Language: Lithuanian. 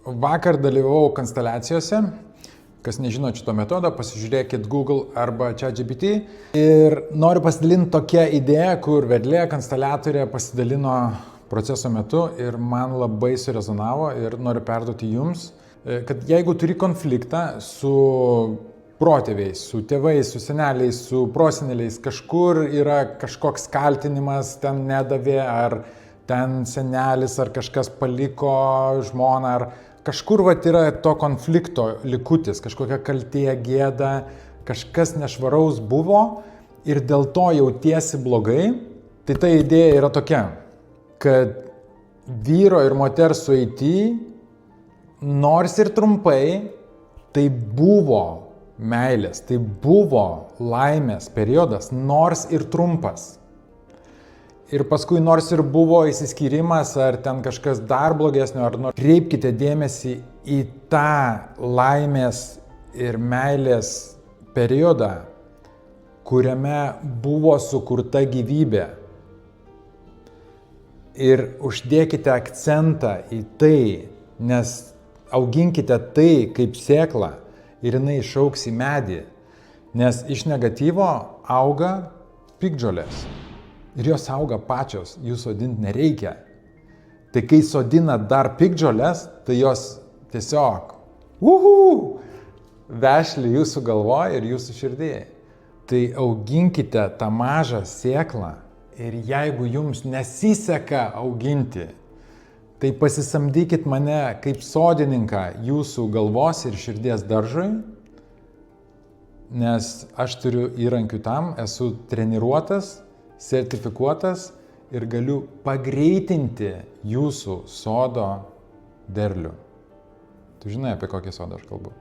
Vakar dalyvavau konsteliacijose. Kas nežino šito metodo, pasižiūrėkit Google arba ChatGPT. Ir noriu pasidalinti tokią idėją, kur vedlė konsteliatorė pasidalino proceso metu ir man labai surezonavo ir noriu perduoti jums, kad jeigu turi konfliktą su protėviais, su tėvais, su seneliais, su proseneliais, kažkur yra kažkoks kaltinimas, ten nedavė, ar ten senelis, ar kažkas paliko žmoną, ar kažkur yra to konflikto likutis, kažkokia kaltė, gėda, kažkas nešvaraus buvo ir dėl to jautiesi blogai, tai ta idėja yra tokia, kad vyro ir moters sueity, nors ir trumpai, tai buvo meilės, tai buvo laimės periodas, nors ir trumpas. Ir paskui nors ir buvo įsiskyrimas, ar ten kažkas dar blogesnio, ar kreipkite dėmesį į tą laimės ir meilės periodą, kuriame buvo sukurta gyvybė. Ir uždėkite akcentą į tai, nes auginkite tai kaip sėklą ir jinai išaugs į medį, nes iš negatyvo auga piktžolės. Ir jos auga pačios, jų sodinti nereikia. Tai kai sodina dar piktžolės, tai jos tiesiog vešli jūsų galvoje ir jūsų širdėje. Tai auginkite tą mažą sėklą ir jeigu jums nesiseka auginti, tai pasisamdykit mane kaip sodininką jūsų galvos ir širdies daržui, nes aš turiu įrankių tam, esu treniruotas, sertifikuotas ir galiu pagreitinti jūsų sodo derlių. Tu žinai, apie kokį sodą aš kalbu?